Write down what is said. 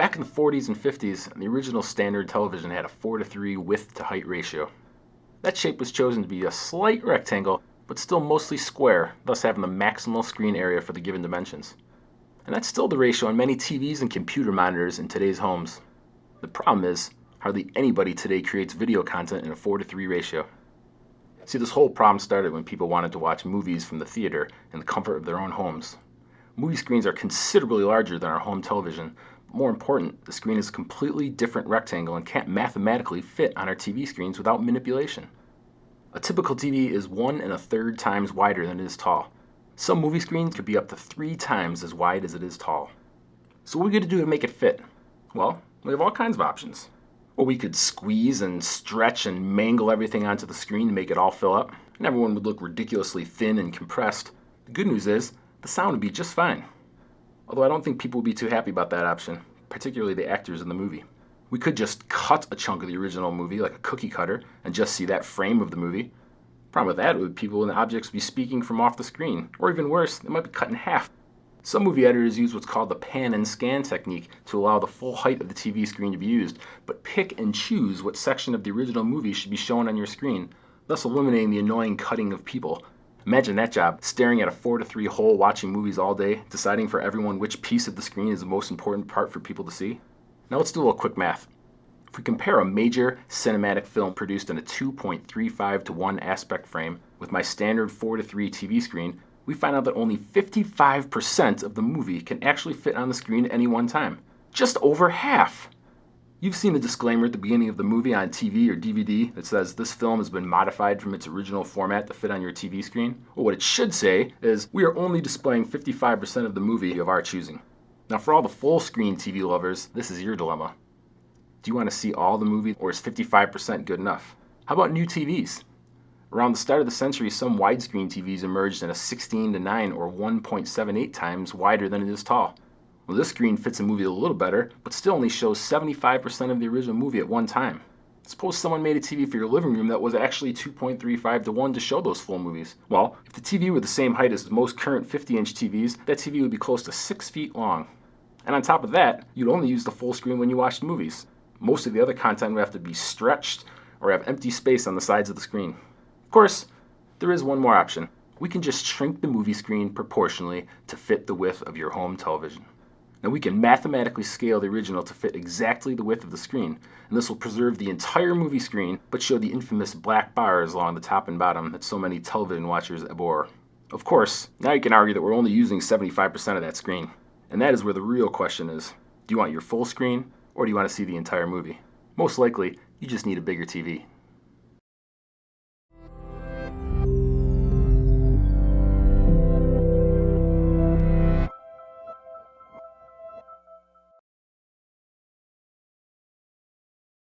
Back in the 40s and 50s, the original standard television had a 4:3 width to height ratio. That shape was chosen to be a slight rectangle, but still mostly square, thus having the maximal screen area for the given dimensions. And that's still the ratio on many TVs and computer monitors in today's homes. The problem is, hardly anybody today creates video content in a 4:3 ratio. See, this whole problem started when people wanted to watch movies from the theater in the comfort of their own homes. Movie screens are considerably larger than our home television. More important, the screen is a completely different rectangle and can't mathematically fit on our TV screens without manipulation. A typical TV is 1 1/3 times wider than it is tall. Some movie screens could be up to 3 times as wide as it is tall. So what are we going to do to make it fit? Well, we have all kinds of options. Or we could squeeze and stretch and mangle everything onto the screen to make it all fill up, and everyone would look ridiculously thin and compressed. The good news is, the sound would be just fine. Although I don't think people would be too happy about that option, particularly the actors in the movie. We could just cut a chunk of the original movie like a cookie cutter and just see that frame of the movie. Problem with that would people and objects be speaking from off the screen, or even worse, it might be cut in half. Some movie editors use what's called the pan and scan technique to allow the full height of the TV screen to be used, but pick and choose what section of the original movie should be shown on your screen, thus eliminating the annoying cutting of people. Imagine that job, staring at a 4:3 hole watching movies all day, deciding for everyone which piece of the screen is the most important part for people to see. Now let's do a little quick math. If we compare a major cinematic film produced in a 2.35:1 aspect frame with my standard 4:3 TV screen, we find out that only 55% of the movie can actually fit on the screen at any one time. Just over half! You've seen the disclaimer at the beginning of the movie on TV or DVD that says this film has been modified from its original format to fit on your TV screen. Well, what it should say is, we are only displaying 55% of the movie of our choosing. Now for all the full screen TV lovers, this is your dilemma. Do you want to see all the movie, or is 55% good enough? How about new TVs? Around the start of the century, some widescreen TVs emerged in a 16:9 or 1.78 times wider than it is tall. Well, this screen fits a movie a little better, but still only shows 75% of the original movie at one time. Suppose someone made a TV for your living room that was actually 2.35:1 to show those full movies. Well, if the TV were the same height as most current 50-inch TVs, that TV would be close to 6 feet long. And on top of that, you'd only use the full screen when you watched movies. Most of the other content would have to be stretched or have empty space on the sides of the screen. Of course, there is one more option. We can just shrink the movie screen proportionally to fit the width of your home television. Now we can mathematically scale the original to fit exactly the width of the screen, and this will preserve the entire movie screen, but show the infamous black bars along the top and bottom that so many television watchers abhor. Of course, now you can argue that we're only using 75% of that screen. And that is where the real question is. Do you want your full screen, or do you want to see the entire movie? Most likely, you just need a bigger TV.